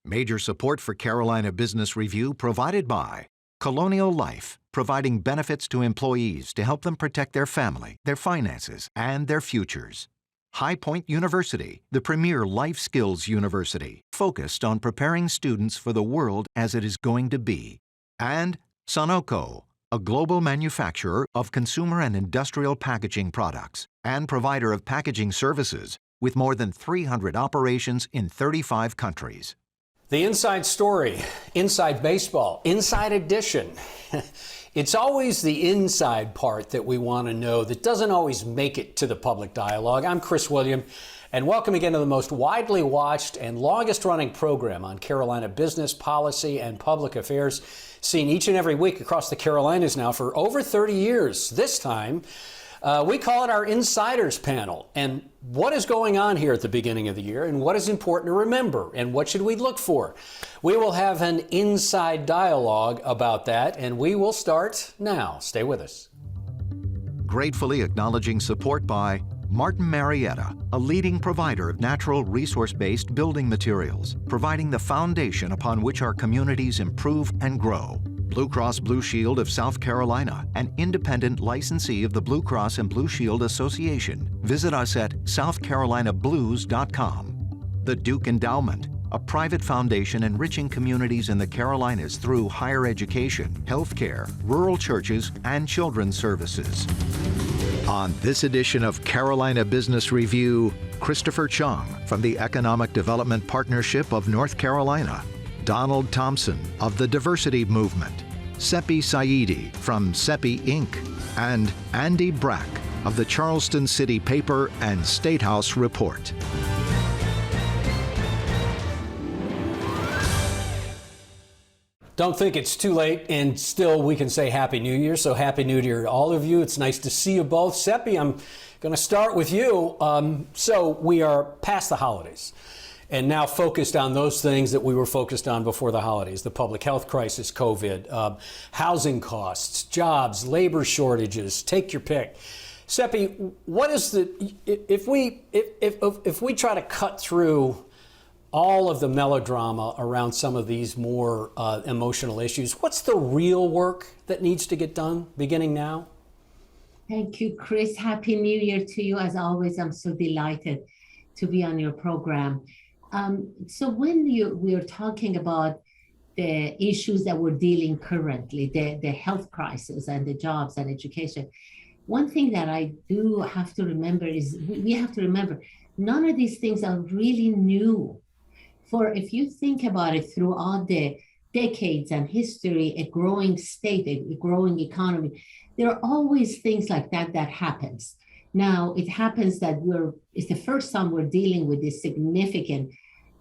Major support for Carolina Business Review provided by Colonial Life, providing benefits to employees to help them protect their family, their finances, and their futures. High Point University, the premier life skills university, focused on preparing students for the world as it is going to be. And Sonoco, a global manufacturer of consumer and industrial packaging products and provider of packaging services with more than 300 operations in 35 countries. The inside story, inside baseball, inside edition. It's always the inside part that we want to know that doesn't always make it to the public dialogue. I'm Chris William, and welcome again to the most widely watched and longest running program on Carolina business, policy, and public affairs, seen each and every week across the Carolinas now for over 30 years. This time, we call it our Insiders Panel. And what is going on here at the beginning of the year, and what is important to remember, and what should we look for? We will have an inside dialogue about that, and we will start now. Stay with us. Gratefully acknowledging support by Martin Marietta, a leading provider of natural resource-based building materials, providing the foundation upon which our communities improve and grow. Blue Cross Blue Shield of South Carolina, an independent licensee of the Blue Cross and Blue Shield Association. Visit us at southcarolinablues.com. The Duke Endowment, a private foundation enriching communities in the Carolinas through higher education, healthcare, rural churches, and children's services. On this edition of Carolina Business Review, Christopher Chung from the Economic Development Partnership of North Carolina, Donald Thompson of the Diversity Movement, Sepi Saidi from Sepi Inc., and Andy Brack of the Charleston City Paper and Statehouse Report. Don't think it's too late, and still we can say Happy New Year. So Happy New Year to all of you. It's nice to see you both. Sepi, I'm going to start with you. So we are past the holidays and now focused on those things that we were focused on before the holidays: the public health crisis, COVID, housing costs, jobs, labor shortages. Take your pick. Sepi, what is if we try to cut through all of the melodrama around some of these more emotional issues, what's the real work that needs to get done beginning now? Thank you, Chris. Happy New Year to you. As always, I'm so delighted to be on your program. So when we are talking about the issues that we're dealing currently, the health crisis and the jobs and education, one thing that I do have to remember is we have to remember none of these things are really new. For if you think about it, throughout the decades and history, a growing state, a growing economy, there are always things like that happens. Now, it happens that it's the first time we're dealing with this significant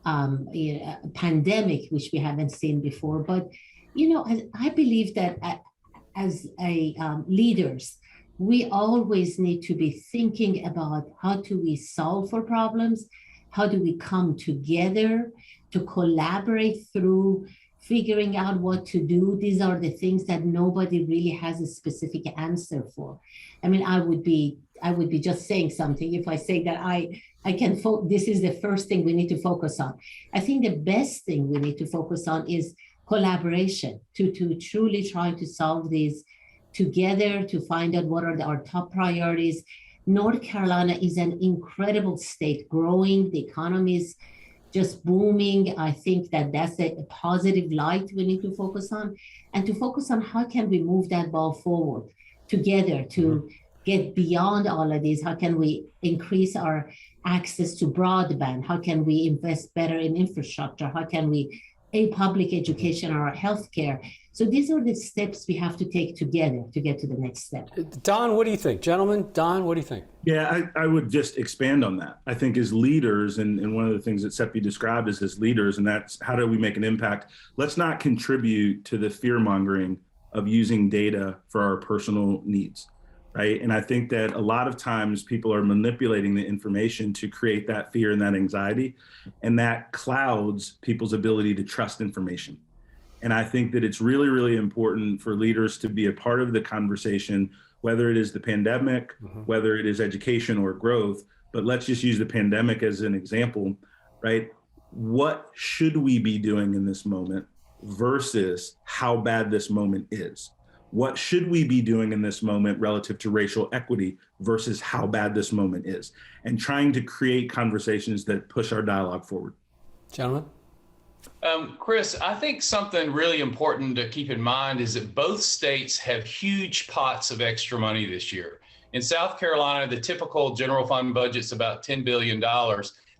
pandemic, which we haven't seen before. But, I believe that as leaders, we always need to be thinking about how do we solve for problems, how do we come together to collaborate through figuring out what to do. These are the things that nobody really has a specific answer for. I mean, I would be just saying something if I say that this is the first thing we need to focus on. I think the best thing we need to focus on is collaboration to truly try to solve these together, to find out what are our top priorities. North Carolina is an incredible state, growing. The economy is just booming. I think that's a positive light we need to focus on, and to focus on how can we move that ball forward together to get beyond all of these. How can we increase our access to broadband? How can we invest better in infrastructure? How can we public education or healthcare? So these are the steps we have to take together to get to the next step. Don, what do you think? Gentlemen, Don, what do you think? Yeah, I would just expand on that. I think as leaders, and one of the things that Sepi described is as leaders, and that's how do we make an impact? Let's not contribute to the fear mongering of using data for our personal needs, right? And I think that a lot of times people are manipulating the information to create that fear and that anxiety, and that clouds people's ability to trust information. And I think that it's really, really important for leaders to be a part of the conversation, whether it is the pandemic, whether it is education or growth. But let's just use the pandemic as an example, right? what should we be doing in this moment versus how bad this moment is. What should we be doing in this moment relative to racial equity versus how bad this moment is, and trying to create conversations that push our dialogue forward. Gentlemen? Chris, I think something really important to keep in mind is that both states have huge pots of extra money this year. In South Carolina, the typical general fund budget's about $10 billion.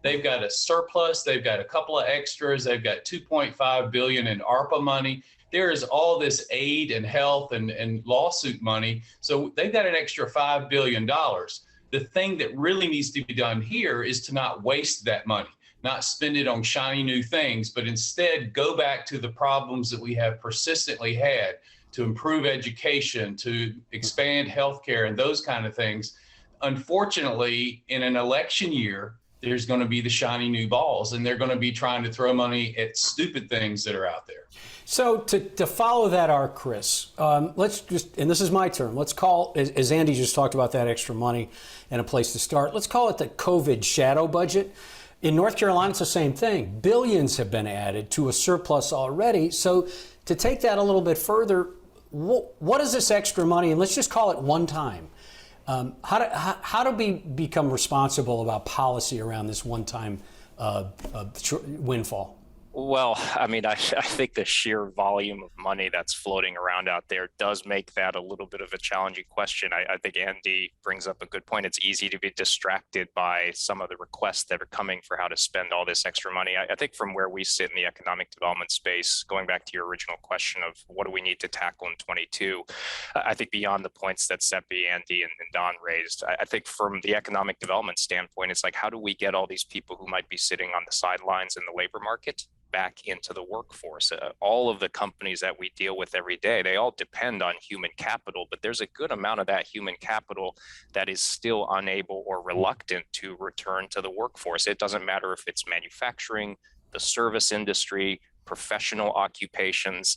They've got a surplus, they've got a couple of extras, they've got $2.5 billion in ARPA money. There is all this aid and health and lawsuit money. So they've got an extra $5 billion. The thing that really needs to be done here is to not waste that money, not spend it on shiny new things, but instead go back to the problems that we have persistently had, to improve education, to expand healthcare and those kind of things. Unfortunately, in an election year, there's going to be the shiny new balls, and they're going to be trying to throw money at stupid things that are out there. So to follow that arc, Chris, let's just, and this is my term, let's call, as Andy just talked about that extra money and a place to start, let's call it the COVID shadow budget. In North Carolina, it's the same thing. Billions have been added to a surplus already. So to take that a little bit further, what is this extra money? And let's just call it one time. How do we become responsible about policy around this one-time windfall? Well, I mean, I think the sheer volume of money that's floating around out there does make that a little bit of a challenging question. I think Andy brings up a good point. It's easy to be distracted by some of the requests that are coming for how to spend all this extra money. I think from where we sit in the economic development space, going back to your original question of what do we need to tackle in 22, I think beyond the points that Sepi, Andy, and Don raised, I think from the economic development standpoint, it's like, how do we get all these people who might be sitting on the sidelines in the labor market back into the workforce? All of the companies that we deal with every day, they all depend on human capital, but there's a good amount of that human capital that is still unable or reluctant to return to the workforce. It doesn't matter if it's manufacturing, the service industry, professional occupations.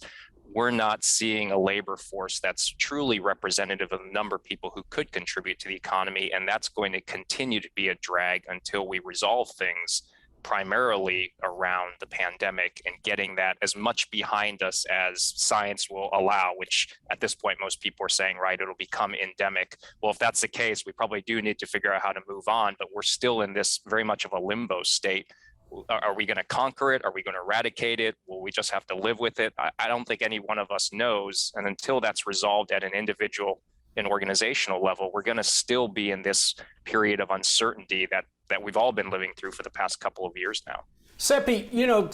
We're not seeing a labor force that's truly representative of the number of people who could contribute to the economy, and that's going to continue to be a drag until we resolve things primarily around the pandemic and getting that as much behind us as science will allow, which at this point, most people are saying, right, it'll become endemic. Well, if that's the case, we probably do need to figure out how to move on, but we're still in this very much of a limbo state. Are we going to conquer it? Are we going to eradicate it? Will we just have to live with it? I don't think any one of us knows. And until that's resolved at an individual and organizational level, we're going to still be in this period of uncertainty that we've all been living through for the past couple of years now. Sepi, you know,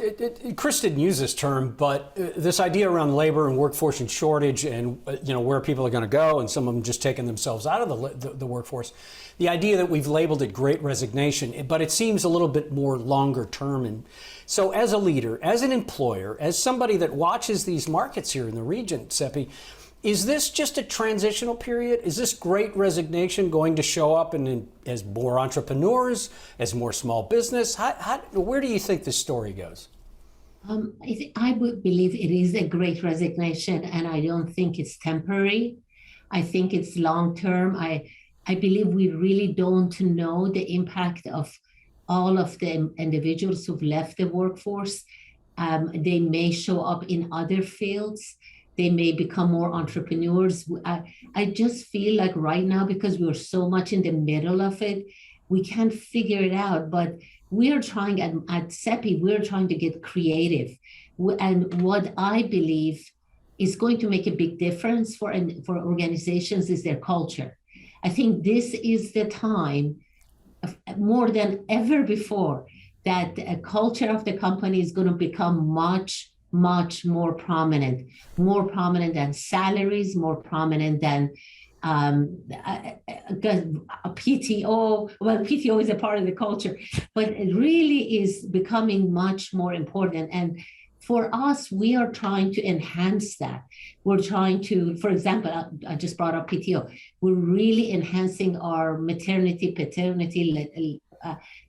Chris didn't use this term, but this idea around labor and workforce and shortage and, you know, where people are going to go, and some of them just taking themselves out of the workforce, the idea that we've labeled it great resignation, but it seems a little bit more longer term. And so as a leader, as an employer, as somebody that watches these markets here in the region, Sepi, is this just a transitional period? Is this great resignation going to show up as more entrepreneurs, as more small business? Where do you think this story goes? I would believe it is a great resignation, and I don't think it's temporary. I think it's long-term. I believe we really don't know the impact of all of the individuals who've left the workforce. They may show up in other fields. They may become more entrepreneurs. I just feel like right now, because we're so much in the middle of it, we can't figure it out. But we are trying at Sepi, we're trying to get creative. And what I believe is going to make a big difference for organizations is their culture. I think this is the time, more than ever before, that a culture of the company is going to become much more prominent than salaries, more prominent than a PTO. Well, PTO is a part of the culture, but it really is becoming much more important. And for us, we are trying to enhance that. We're trying to, for example, I just brought up PTO. We're really enhancing our maternity, paternity,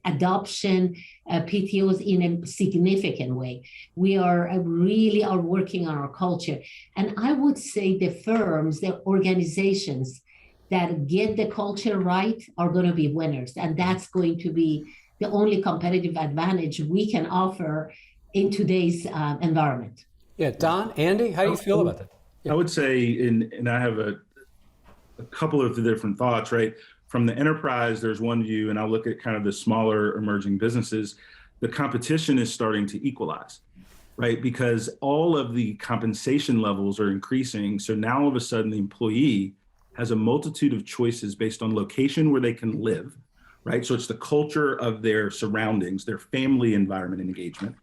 adoption, PTOs in a significant way. We are really working on our culture. And I would say the firms, the organizations that get the culture right are going to be winners. And that's going to be the only competitive advantage we can offer in today's environment. Yeah, Don, Andy, how do you feel about that? I would say, and I have a couple of different thoughts, right? From the enterprise, there's one view, and I'll look at kind of the smaller emerging businesses. The competition is starting to equalize, right? Because all of the compensation levels are increasing. So now all of a sudden the employee has a multitude of choices based on location where they can live, right? So it's the culture of their surroundings, their family environment and engagement,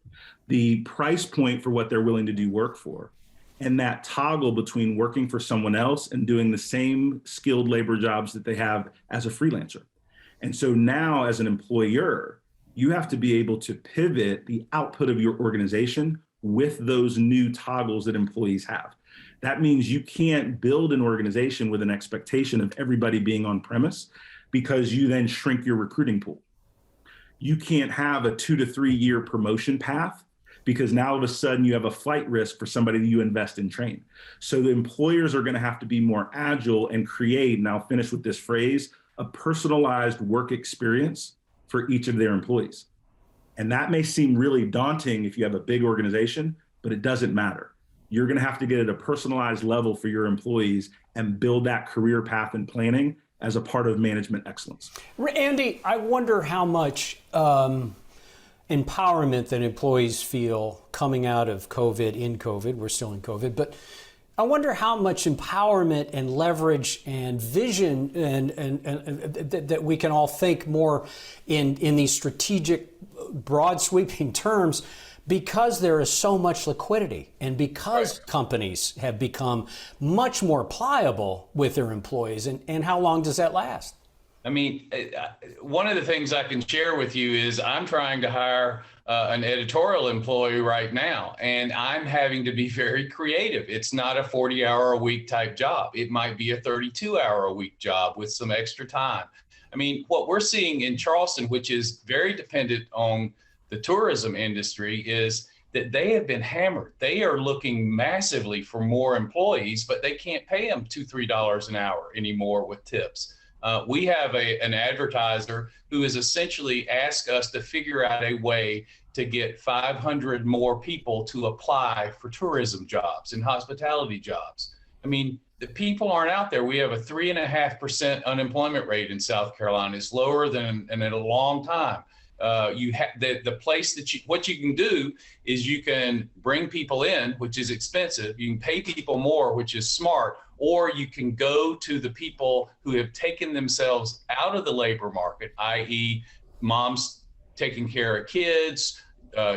the price point for what they're willing to do work for, and that toggle between working for someone else and doing the same skilled labor jobs that they have as a freelancer. And so now as an employer, you have to be able to pivot the output of your organization with those new toggles that employees have. That means you can't build an organization with an expectation of everybody being on premise, because you then shrink your recruiting pool. You can't have a 2 to 3 year promotion path, because now all of a sudden you have a flight risk for somebody that you invest in train. So the employers are going to have to be more agile and create, and I'll finish with this phrase, a personalized work experience for each of their employees. And that may seem really daunting if you have a big organization, but it doesn't matter. You're going to have to get at a personalized level for your employees and build that career path and planning as a part of management excellence. Andy, I wonder how much empowerment that employees feel coming out of COVID, in COVID, we're still in COVID, but I wonder how much empowerment and leverage and vision and that we can all think more in these strategic, broad sweeping terms, because there is so much liquidity and because companies have become much more pliable with their employees. And how long does that last? I mean, one of the things I can share with you is I'm trying to hire an editorial employee right now, and I'm having to be very creative. It's not a 40-hour-a-week type job. It might be a 32-hour-a-week job with some extra time. I mean, what we're seeing in Charleston, which is very dependent on the tourism industry, is that they have been hammered. They are looking massively for more employees, but they can't pay them $2, $3 an hour anymore with tips. We have an advertiser who has essentially asked us to figure out a way to get 500 more people to apply for tourism jobs and hospitality jobs. I mean, the people aren't out there. We have a 3.5% unemployment rate in South Carolina. It's lower than in a long time. You have the place that what you can do is you can bring people in, which is expensive. You can pay people more, which is smart, or you can go to the people who have taken themselves out of the labor market, i.e. moms taking care of kids,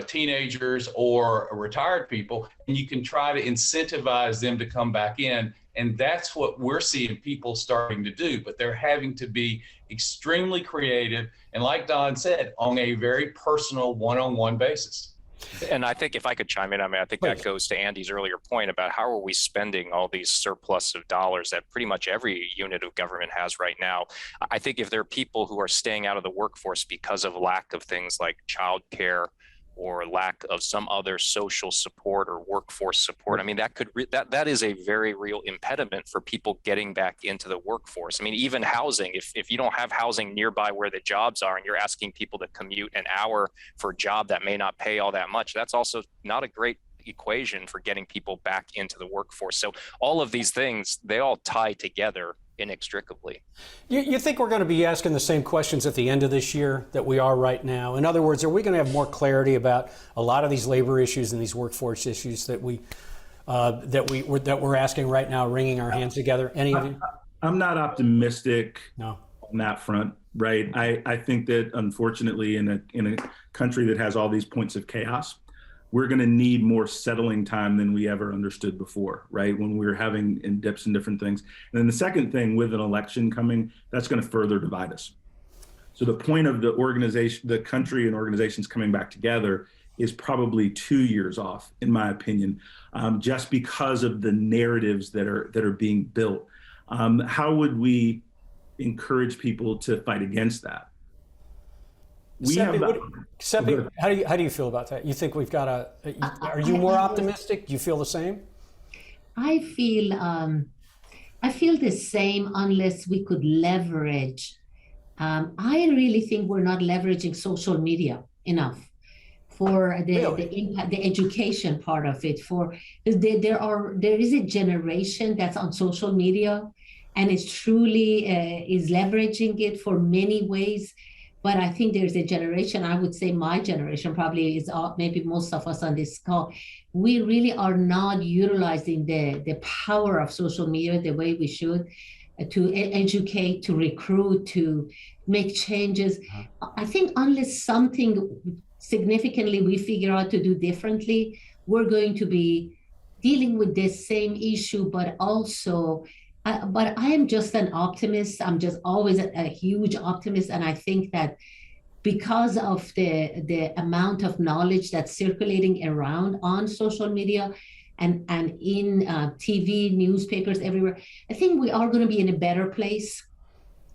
teenagers, or retired people, and you can try to incentivize them to come back in. And that's what we're seeing people starting to do, but they're having to be extremely creative. And like Don said, on a very personal one-on-one basis. And I think if I could chime in, I mean, I think that goes to Andy's earlier point about how are we spending all these surplus of dollars that pretty much every unit of government has right now. I think if there are people who are staying out of the workforce because of lack of things like childcare or lack of some other social support or workforce support, I mean, that is a very real impediment for people getting back into the workforce. I mean, even housing, if you don't have housing nearby where the jobs are and you're asking people to commute an hour for a job that may not pay all that much, that's also not a great equation for getting people back into the workforce. So all of these things, they all tie together inextricably. You think we're going to be asking the same questions at the end of this year that we are right now? In other words, are we going to have more clarity about a lot of these labor issues and these workforce issues that we're asking right now, wringing our hands together? Any of you? I'm not optimistic on that front, right? I think that unfortunately in a country that has all these points of chaos, we're going to need more settling time than we ever understood before, right? When we were having in dips and different things. And then the second thing, with an election coming, that's going to further divide us. So the point of the organization, the country and organizations coming back together is probably 2 years off, in my opinion, just because of the narratives that are being built. How would we encourage people to fight against that? Sepi, how do you feel about that? You think we've got are you more optimistic? Do you feel the same? I feel the same, unless we could leverage I really think we're not leveraging social media enough for the impact, the education part of it. There is a generation that's on social media, and it's truly is leveraging it for many ways. But I think there's a generation, I would say my generation probably is maybe most of us on this call, we really are not utilizing the power of social media the way we should to educate, to recruit, to make changes. I think unless something significantly we figure out to do differently, we're going to be dealing with this same issue, but also but I am just an optimist. I'm just always a huge optimist. And I think that because of the amount of knowledge that's circulating around on social media and in TV, newspapers, everywhere, I think we are going to be in a better place.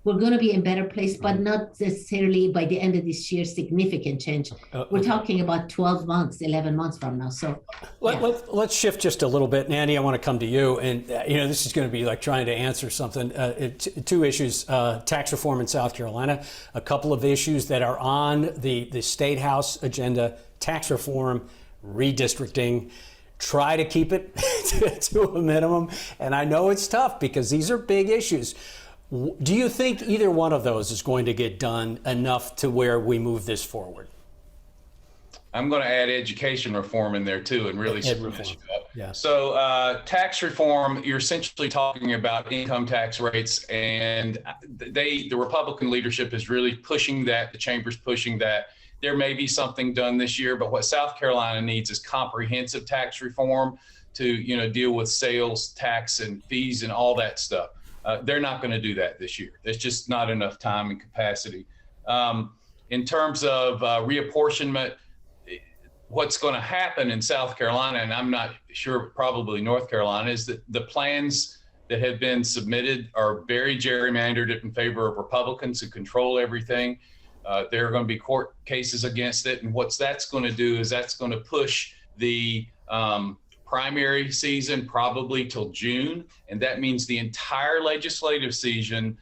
We're going to be in a better place, but not necessarily by the end of this year, significant change. We're talking about 12 months, 11 months from now. So let's shift just a little bit. And Andy, I want to come to you. And, this is going to be like trying to answer something. Two issues, tax reform in South Carolina, a couple of issues that are on the Statehouse agenda, tax reform, redistricting. Try to keep it to a minimum. And I know it's tough because these are big issues. Do you think either one of those is going to get done enough to where we move this forward? I'm going to add education reform in there too, and really switch it up. Yeah. So tax reform, you're essentially talking about income tax rates, and the Republican leadership is really pushing that. The chamber's pushing that. There may be something done this year, but what South Carolina needs is comprehensive tax reform to deal with sales tax and fees and all that stuff. They're not going to do that this year. There's just not enough time and capacity. In terms of reapportionment, what's going to happen in South Carolina, and I'm not sure probably North Carolina, is that the plans that have been submitted are very gerrymandered in favor of Republicans who control everything. There are going to be court cases against it. And what that's going to do is that's going to push the primary season probably till June, and that means the entire legislative season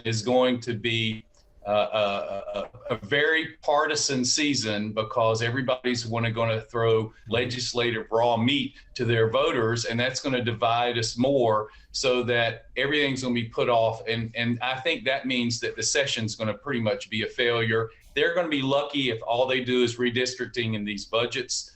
is going to be a very partisan season because everybody's going to throw legislative raw meat to their voters, and that's going to divide us more so that everything's going to be put off. And I think that means that the session's going to pretty much be a failure. They're going to be lucky if all they do is redistricting in these budgets.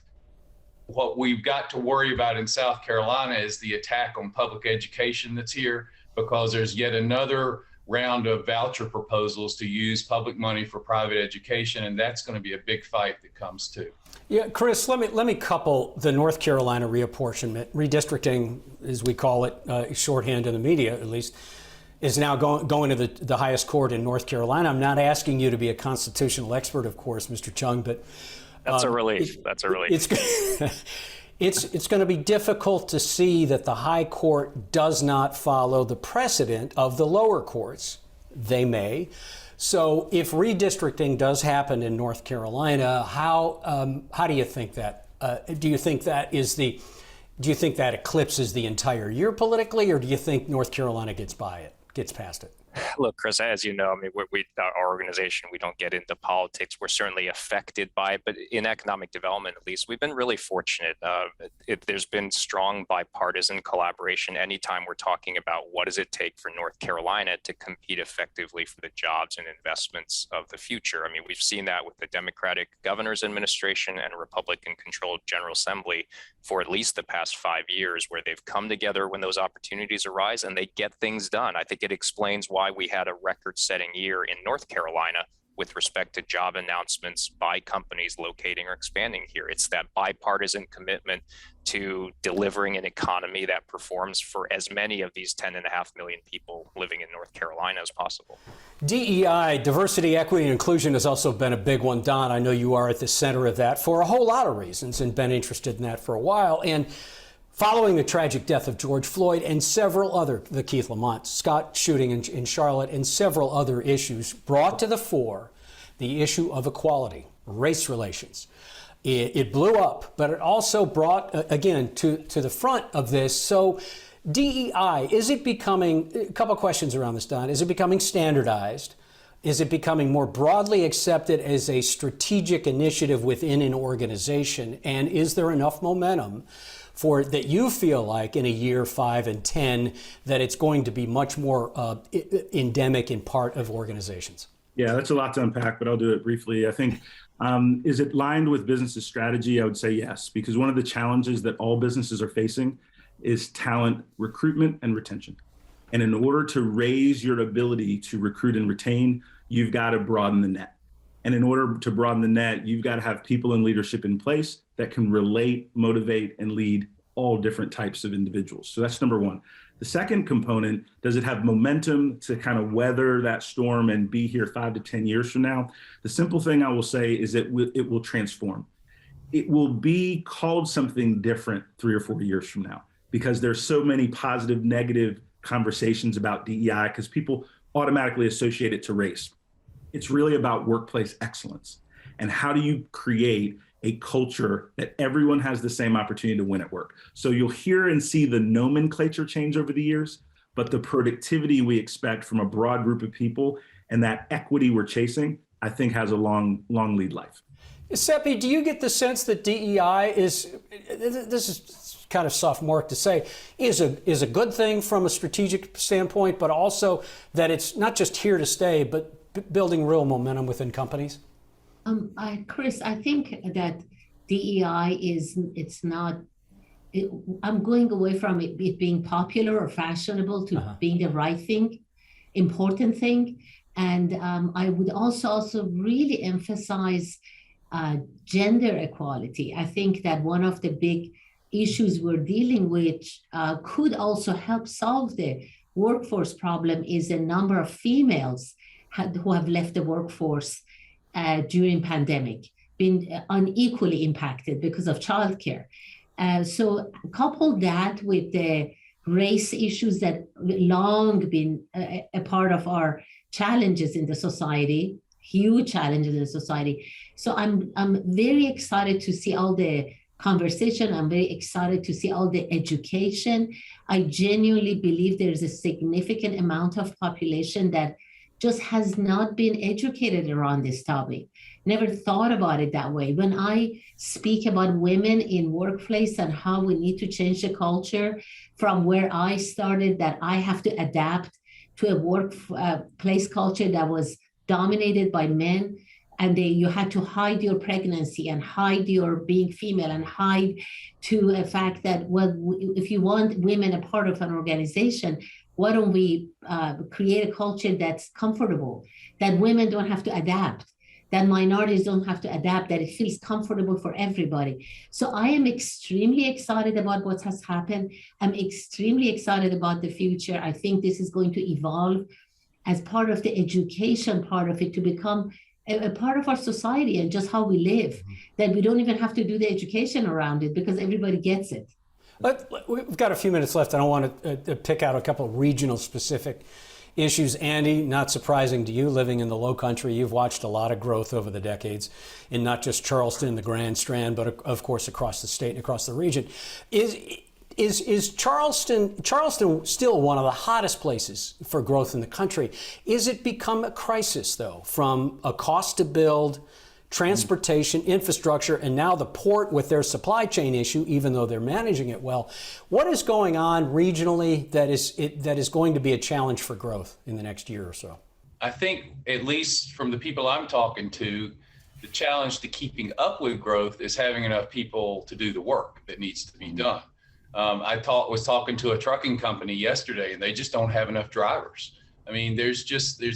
What we've got to worry about in South Carolina is the attack on public education that's here, because there's yet another round of voucher proposals to use public money for private education, and that's going to be a big fight that comes too. Yeah, Chris, let me couple the North Carolina reapportionment, redistricting, as we call it, shorthand in the media at least, is now going to the highest court in North Carolina. I'm not asking you to be a constitutional expert, of course, Mr. Chung, but that's a relief. That's a relief. It's going to be difficult to see that the high court does not follow the precedent of the lower courts. They may. So if redistricting does happen in North Carolina, how do you think that? Do you think that eclipses the entire year politically, or do you think North Carolina gets past it? Look, Chris, as you know, I mean, our organization, we don't get into politics. We're certainly affected by it, but in economic development, at least, we've been really fortunate. There's been strong bipartisan collaboration anytime we're talking about what does it take for North Carolina to compete effectively for the jobs and investments of the future. I mean, we've seen that with the Democratic governor's administration and a Republican-controlled General Assembly for at least the past 5 years, where they've come together when those opportunities arise and they get things done. I think it explains why we had a record-setting year in North Carolina with respect to job announcements by companies locating or expanding here. It's that bipartisan commitment to delivering an economy that performs for as many of these 10.5 million people living in North Carolina as possible. DEI, diversity, equity, and inclusion, has also been a big one. Don, I know you are at the center of that for a whole lot of reasons and been interested in that for a while. And following the tragic death of George Floyd and several other, the Keith Lamont Scott shooting in Charlotte, and several other issues brought to the fore the issue of equality, race relations. It blew up, but it also brought, again, to the front of this. So DEI, is it becoming, a couple of questions around this, Don, is it becoming standardized? Is it becoming more broadly accepted as a strategic initiative within an organization? And is there enough momentum for that you feel like in a year, 5 and 10, that it's going to be much more endemic in part of organizations? Yeah, that's a lot to unpack, but I'll do it briefly. I think, is it lined with business's strategy? I would say yes, because one of the challenges that all businesses are facing is talent recruitment and retention. And in order to raise your ability to recruit and retain, you've got to broaden the net. And in order to broaden the net, you've got to have people in leadership in place that can relate, motivate, and lead all different types of individuals. So that's number one. The second component, does it have momentum to kind of weather that storm and be here 5 to 10 years from now? The simple thing I will say is that it will transform. It will be called something different 3 or 4 years from now, because there's so many positive, negative conversations about DEI because people automatically associate it to race. It's really about workplace excellence. And how do you create a culture that everyone has the same opportunity to win at work? So you'll hear and see the nomenclature change over the years, but the productivity we expect from a broad group of people and that equity we're chasing, I think has a long lead life. Sepi, do you get the sense that DEI is, this is kind of sophomoric to say, is a good thing from a strategic standpoint, but also that it's not just here to stay, but building real momentum within companies? Chris, I think that DEI I'm going away from it being popular or fashionable to being the right thing, important thing. And I would also really emphasize gender equality. I think that one of the big issues we're dealing with could also help solve the workforce problem is the number of females who have left the workforce during pandemic, been unequally impacted because of childcare. So couple that with the race issues that long been a part of our challenges in the society, huge challenges in the society. So I'm very excited to see all the conversation. I'm very excited to see all the education. I genuinely believe there is a significant amount of population that just has not been educated around this topic, never thought about it that way. When I speak about women in workplace and how we need to change the culture from where I started, that I have to adapt to a workplace culture that was dominated by men, and you had to hide your pregnancy and hide your being female and hide to a fact that, well, if you want women a part of an organization, why don't we create a culture that's comfortable, that women don't have to adapt, that minorities don't have to adapt, that it feels comfortable for everybody. So I am extremely excited about what has happened. I'm extremely excited about the future. I think this is going to evolve as part of the education part of it to become a part of our society and just how we live, that we don't even have to do the education around it because everybody gets it. We've got a few minutes left. I don't want to pick out a couple of regional specific issues. Andy, not surprising to you, living in the Low Country, you've watched a lot of growth over the decades in not just Charleston, the Grand Strand, but of course across the state and across the region. Is Charleston still one of the hottest places for growth in the country? Is it become a crisis, though, from a cost to build, transportation, infrastructure, and now the port with their supply chain issue, even though they're managing it well? What is going on regionally that is going to be a challenge for growth in the next year or so? I think, at least from the people I'm talking to, the challenge to keeping up with growth is having enough people to do the work that needs to be done. I was talking to a trucking company yesterday, and they just don't have enough drivers. I mean, there's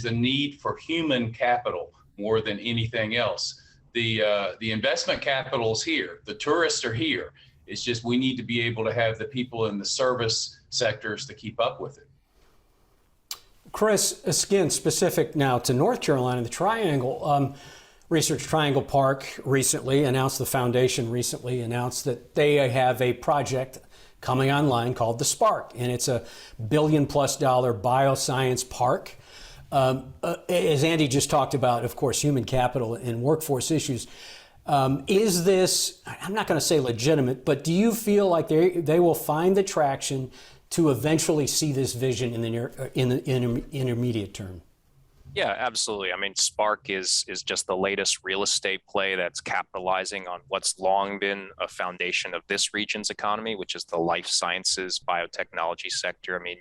a need for human capital more than anything else. The investment capital is here. The tourists are here. It's just we need to be able to have the people in the service sectors to keep up with it. Chris, again, specific now to North Carolina, the Triangle, Research Triangle Park recently announced, the foundation recently announced that they have a project coming online called the Spark, and it's a $1 billion+ bioscience park. As Andy just talked about, of course, human capital and workforce issues. Is this, I'm not going to say legitimate, but do you feel like they will find the traction to eventually see this vision in the intermediate term? Yeah, absolutely. I mean, Spark is just the latest real estate play that's capitalizing on what's long been a foundation of this region's economy, which is the life sciences biotechnology sector. I mean,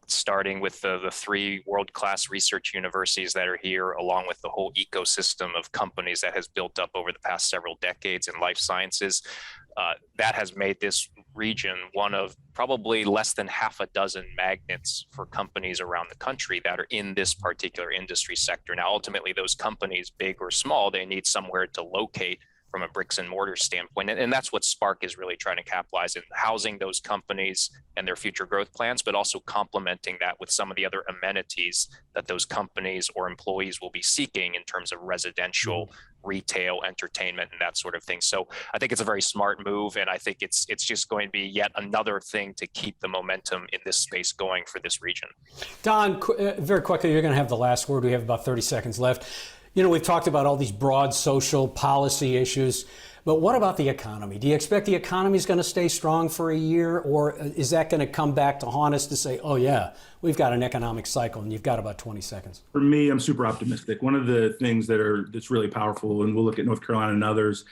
starting with the three world-class research universities that are here, along with the whole ecosystem of companies that has built up over the past several decades in life sciences. That has made this region one of probably less than half a dozen magnets for companies around the country that are in this particular industry sector. Now, ultimately, those companies, big or small, they need somewhere to locate from a bricks and mortar standpoint. And that's what Spark is really trying to capitalize in, housing those companies and their future growth plans, but also complementing that with some of the other amenities that those companies or employees will be seeking in terms of residential, retail, entertainment, and that sort of thing. So I think it's a very smart move, and I think it's just going to be yet another thing to keep the momentum in this space going for this region. Don, very quickly, you're going to have the last word. We have about 30 seconds left. You know, we've talked about all these broad social policy issues, but what about the economy? Do you expect the economy is going to stay strong for a year, or is that going to come back to haunt us to say, oh yeah, we've got an economic cycle? And you've got about 20 seconds. For me, I'm super optimistic. One of the things that's really powerful, and we'll look at North Carolina and others,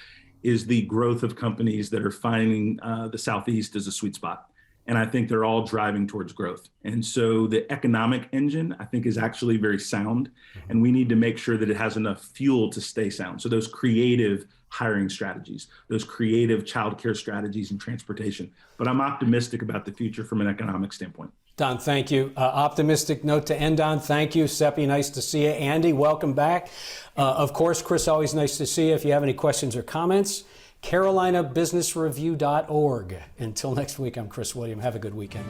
is the growth of companies that are finding the Southeast as a sweet spot. And I think they're all driving towards growth. And so the economic engine, I think, is actually very sound. And we need to make sure that it has enough fuel to stay sound. So those creative hiring strategies, those creative childcare strategies and transportation. But I'm optimistic about the future from an economic standpoint. Don, thank you. Optimistic note to end on. Thank you. Sepi, nice to see you. Andy, welcome back. Of course, Chris, always nice to see you. If you have any questions or comments, CarolinaBusinessReview.org. Until next week, I'm Chris William. Have a good weekend.